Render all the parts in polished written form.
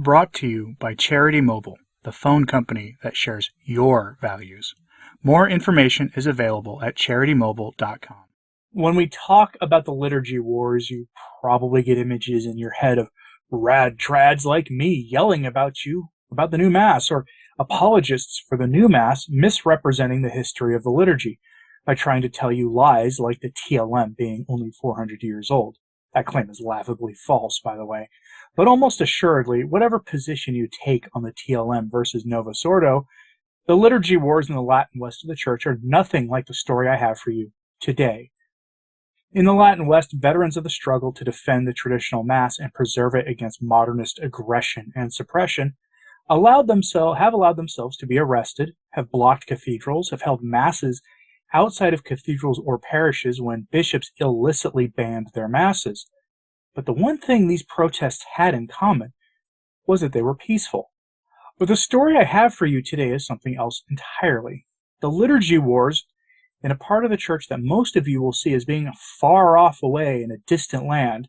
Brought to you by Charity Mobile, the phone company that shares your values. More information is available at CharityMobile.com. When we talk about the liturgy wars, you probably get images in your head of rad trads like me yelling about the new Mass, or apologists for the new Mass misrepresenting the history of the liturgy by trying to tell you lies like the TLM being only 400 years old. That claim is laughably false, by the way. But almost assuredly, whatever position you take on the TLM versus Novus Ordo, the liturgy wars in the Latin West of the Church are nothing like the story I have for you today. In the Latin West, veterans of the struggle to defend the traditional Mass and preserve it against modernist aggression and suppression have allowed themselves to be arrested, have blocked cathedrals, have held Masses outside of cathedrals or parishes when bishops illicitly banned their Masses. But the one thing these protests had in common was that they were peaceful. But the story I have for you today is something else entirely. The liturgy wars in a part of the Church that most of you will see as being far off away in a distant land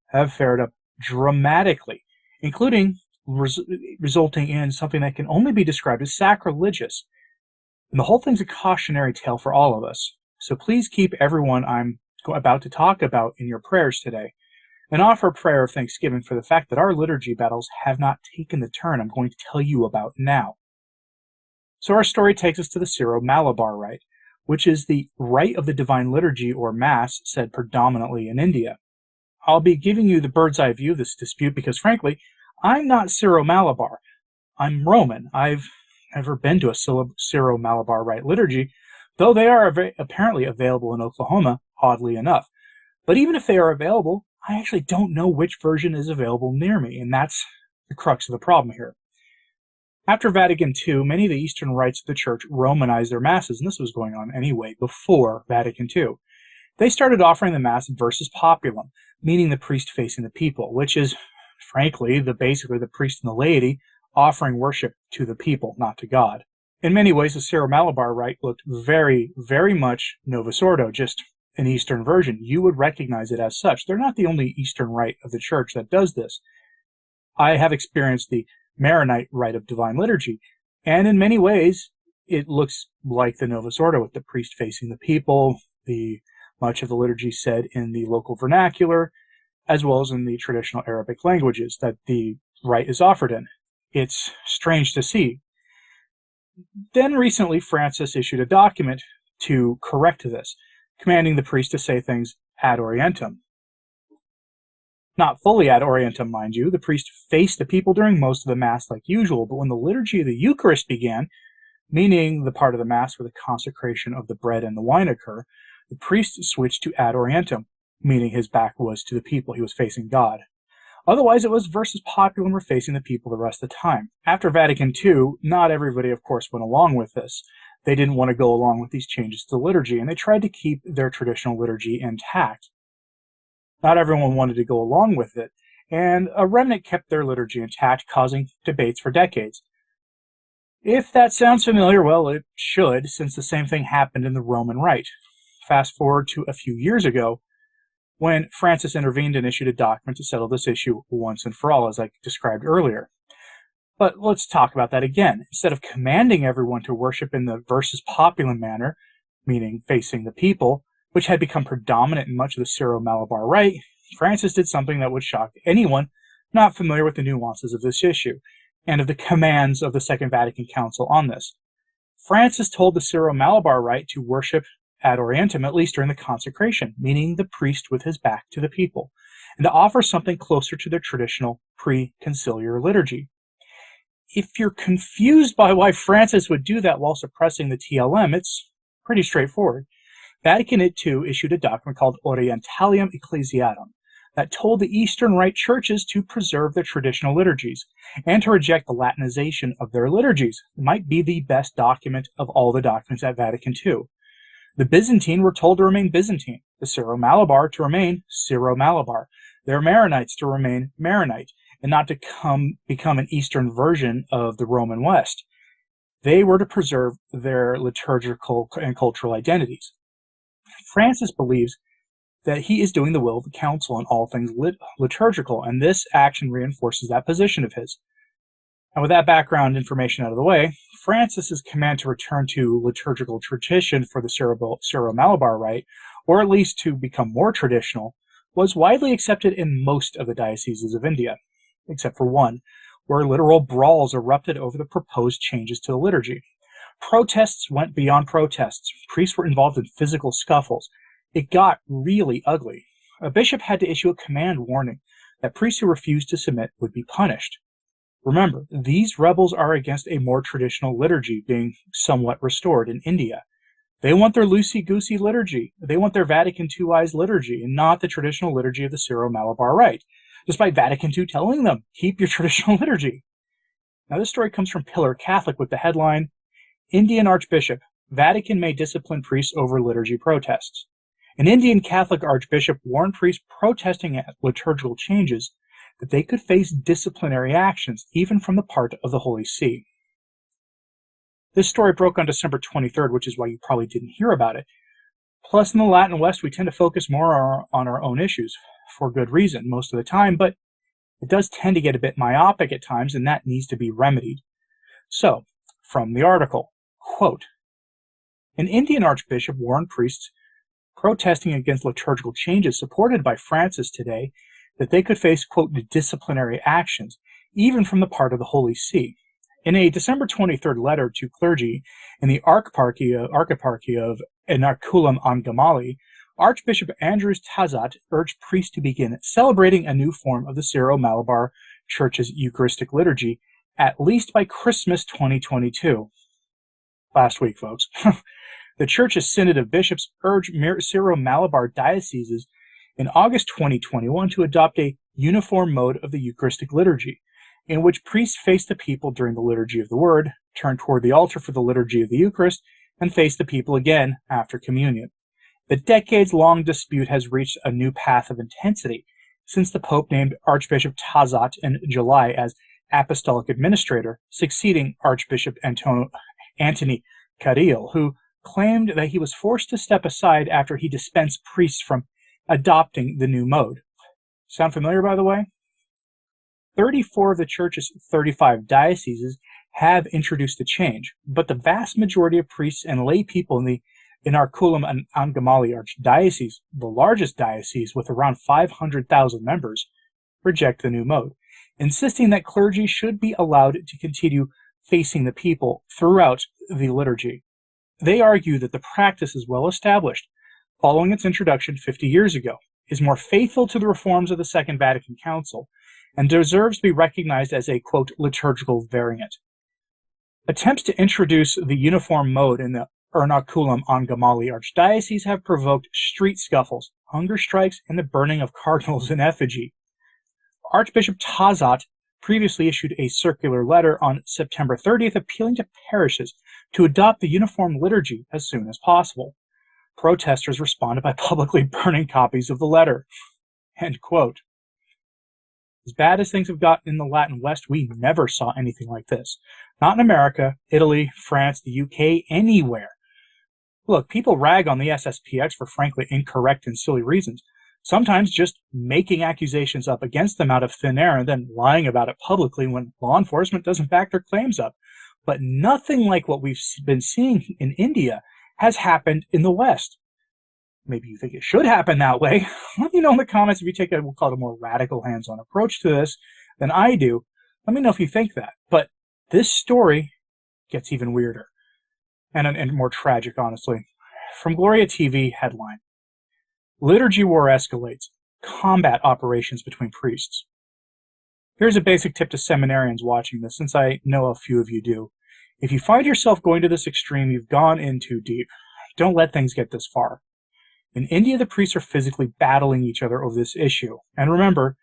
have fared up dramatically, including resulting in something that can only be described as sacrilegious. And the whole thing's a cautionary tale for all of us. So please keep everyone I'm about to talk about in your prayers today, and offer a prayer of thanksgiving for the fact that our liturgy battles have not taken the turn I'm going to tell you about now. So our story takes us to the Syro-Malabar rite, which is the rite of the Divine Liturgy or Mass said predominantly in India. I'll be giving you the bird's eye view of this dispute because, frankly, I'm not Syro-Malabar. I'm Roman. I've never been to a Syro-Malabar rite liturgy, though they are apparently available in Oklahoma, oddly enough. But even if they are available, I actually don't know which version is available near me, and that's the crux of the problem here. After Vatican II, many of the Eastern rites of the Church Romanized their Masses, and this was going on anyway before Vatican II. They started offering the Mass versus populum, meaning the priest facing the people, which is, frankly, basically the priest and the laity offering worship to the people, not to God. In many ways, the Syro-Malabar rite looked very, very much Novus Ordo, just an Eastern version. You would recognize it as such. They're not the only Eastern rite of the Church that does this. I have experienced the Maronite rite of Divine Liturgy, and in many ways, it looks like the Novus Ordo with the priest facing the people, much of the liturgy said in the local vernacular, as well as in the traditional Arabic languages that the rite is offered in. It's strange to see. Then recently, Francis issued a document to correct this, commanding the priest to say things ad orientem. Not fully ad orientem, mind you. The priest faced the people during most of the Mass like usual, but when the liturgy of the Eucharist began, meaning the part of the Mass where the consecration of the bread and the wine occur, the priest switched to ad orientem, meaning his back was to the people, he was facing God. Otherwise, it was versus populum or facing the people the rest of the time. After Vatican II, not everybody, of course, went along with this. They didn't want to go along with these changes to the liturgy, and they tried to keep their traditional liturgy intact. Not everyone wanted to go along with it, and a remnant kept their liturgy intact, causing debates for decades. If that sounds familiar, well, it should, since the same thing happened in the Roman Rite. Fast forward to a few years ago, when Francis intervened and issued a document to settle this issue once and for all, as I described earlier. But let's talk about that again. Instead of commanding everyone to worship in the versus populum manner, meaning facing the people, which had become predominant in much of the Syro-Malabar rite, Francis did something that would shock anyone not familiar with the nuances of this issue, and of the commands of the Second Vatican Council on this. Francis told the Syro-Malabar rite to worship ad orientem, at least during the consecration, meaning the priest with his back to the people, and to offer something closer to their traditional pre-conciliar liturgy. If you're confused by why Francis would do that while suppressing the TLM, it's pretty straightforward. Vatican II issued a document called Orientalium Ecclesiatum that told the Eastern Rite churches to preserve their traditional liturgies and to reject the Latinization of their liturgies. It might be the best document of all the documents at Vatican II. The Byzantine were told to remain Byzantine, the Syro-Malabar to remain Syro-Malabar, their Maronites to remain Maronite, and not to become an Eastern version of the Roman West. They were to preserve their liturgical and cultural identities. Francis believes that he is doing the will of the council in all things liturgical, and this action reinforces that position of his. And with that background information out of the way, Francis's command to return to liturgical tradition for the Syro-Malabar rite, or at least to become more traditional, was widely accepted in most of the dioceses of India, except for one, where literal brawls erupted over the proposed changes to the liturgy. Protests went beyond protests. Priests were involved in physical scuffles. It got really ugly. A bishop had to issue a command warning that priests who refused to submit would be punished. Remember, these rebels are against a more traditional liturgy being somewhat restored in India. They want their loosey-goosey liturgy. They want their Vatican II's liturgy and not the traditional liturgy of the Syro-Malabar rite, despite Vatican II telling them, keep your traditional liturgy. Now, this story comes from Pillar Catholic with the headline, Indian Archbishop, Vatican may discipline priests over liturgy protests. An Indian Catholic archbishop warned priests protesting at liturgical changes that they could face disciplinary actions, even from the part of the Holy See. This story broke on December 23rd, which is why you probably didn't hear about it. Plus, in the Latin West, we tend to focus more on our own issues, for good reason, most of the time, but it does tend to get a bit myopic at times, and that needs to be remedied. So, from the article, quote, an Indian archbishop warned priests protesting against liturgical changes supported by Francis today that they could face, quote, disciplinary actions, even from the part of the Holy See. In a December 23rd letter to clergy in the Archieparchy of Ernakulam and Gamali, Archbishop Andrews Tazat urged priests to begin celebrating a new form of the Syro-Malabar Church's Eucharistic liturgy, at least by Christmas 2022. Last week, folks. The Church's Synod of Bishops urged Syro-Malabar dioceses in August 2021 to adopt a uniform mode of the Eucharistic liturgy, in which priests face the people during the liturgy of the Word, turn toward the altar for the liturgy of the Eucharist, and face the people again after communion. The decades-long dispute has reached a new path of intensity since the Pope named Archbishop Tazat in July as Apostolic Administrator, succeeding Archbishop Antony Carril, who claimed that he was forced to step aside after he dispensed priests from adopting the new mode. Sound familiar, by the way? 34 of the Church's 35 dioceses have introduced the change, but the vast majority of priests and lay people in the Ernakulam and Angamali Archdiocese, the largest diocese with around 500,000 members, reject the new mode, insisting that clergy should be allowed to continue facing the people throughout the liturgy. They argue that the practice is well established, following its introduction 50 years ago, is more faithful to the reforms of the Second Vatican Council, and deserves to be recognized as a, quote, liturgical variant. Attempts to introduce the uniform mode in the Ernakulam and Gamali Archdiocese have provoked street scuffles, hunger strikes, and the burning of cardinals in effigy. Archbishop Tazat previously issued a circular letter on September 30th appealing to parishes to adopt the uniform liturgy as soon as possible. Protesters responded by publicly burning copies of the letter. End quote. As bad as things have gotten in the Latin West, we never saw anything like this. Not in America, Italy, France, the UK, anywhere. Look, people rag on the SSPX for frankly incorrect and silly reasons, sometimes just making accusations up against them out of thin air and then lying about it publicly when law enforcement doesn't back their claims up. But nothing like what we've been seeing in India has happened in the West. Maybe you think it should happen that way. Let me know in the comments if you take we'll call it a more radical hands-on approach to this than I do. Let me know if you think that. But this story gets even weirder and more tragic, honestly. From Gloria TV headline, Liturgy War Escalates, Combat Operations Between Priests. Here's a basic tip to seminarians watching this, since I know a few of you do. If you find yourself going to this extreme, you've gone in too deep. Don't let things get this far. In India, the priests are physically battling each other over this issue. And remember,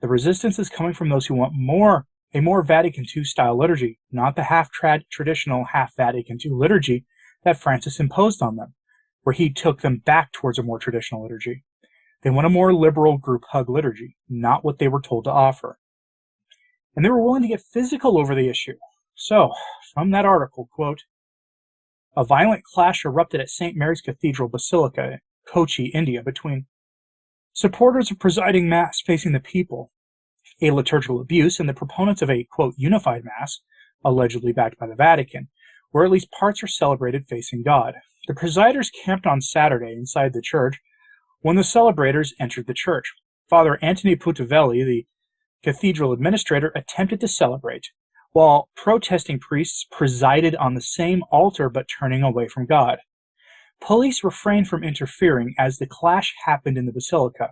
the resistance is coming from those who want a more Vatican II-style liturgy, not the half-traditional, half-Vatican II liturgy that Francis imposed on them, where he took them back towards a more traditional liturgy. They want a more liberal group hug liturgy, not what they were told to offer. And they were willing to get physical over the issue. So, from that article, quote, a violent clash erupted at St. Mary's Cathedral Basilica, Kochi, India, between supporters of presiding Mass facing the people a liturgical abuse, and the proponents of a, quote, unified Mass, allegedly backed by the Vatican, where at least parts are celebrated facing God. The presiders camped on Saturday inside the church when the celebrators entered the church. Father Anthony Putavelli, the cathedral administrator, attempted to celebrate, while protesting priests presided on the same altar but turning away from God. Police refrained from interfering as the clash happened in the basilica.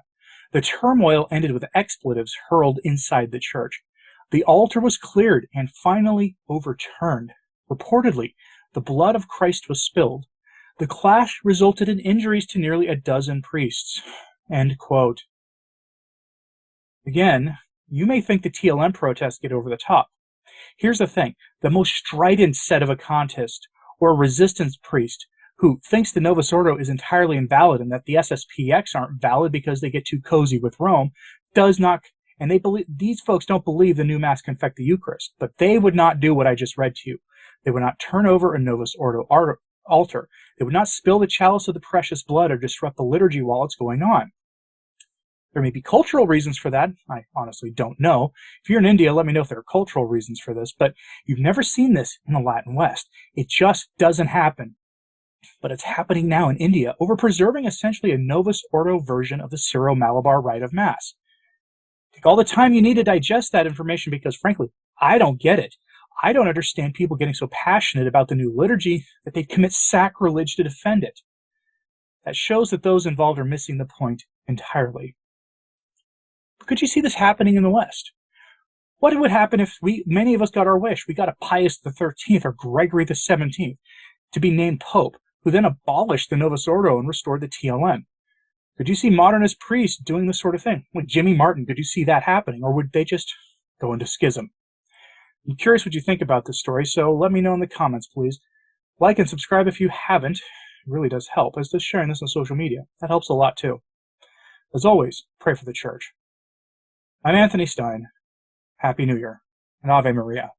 The turmoil ended with expletives hurled inside the church. The altar was cleared and finally overturned. Reportedly, the blood of Christ was spilled. The clash resulted in injuries to nearly a dozen priests. End quote. Again, you may think the TLM protests get over the top. Here's the thing. The most strident set of a contest or a resistance priest who thinks the Novus Ordo is entirely invalid and that the SSPX aren't valid because they get too cozy with Rome, does not, and these folks don't believe the new Mass can affect the Eucharist, but they would not do what I just read to you. They would not turn over a Novus Ordo altar. They would not spill the chalice of the precious blood or disrupt the liturgy while it's going on. There may be cultural reasons for that. I honestly don't know. If you're in India, let me know if there are cultural reasons for this, but you've never seen this in the Latin West. It just doesn't happen. But it's happening now in India over preserving essentially a Novus Ordo version of the Syro-Malabar rite of Mass. Take all the time you need to digest that information because, frankly, I don't get it. I don't understand people getting so passionate about the new liturgy that they commit sacrilege to defend it. That shows that those involved are missing the point entirely. But could you see this happening in the West? What would happen if many of us got our wish? We got a Pius XIII or Gregory XVII to be named Pope, who then abolished the Novus Ordo and restored the TLM. Could you see modernist priests doing this sort of thing? Like Jimmy Martin, could you see that happening? Or would they just go into schism? I'm curious what you think about this story, so let me know in the comments, please. Like and subscribe if you haven't. It really does help, as does sharing this on social media. That helps a lot, too. As always, pray for the Church. I'm Anthony Stine. Happy New Year, and Ave Maria.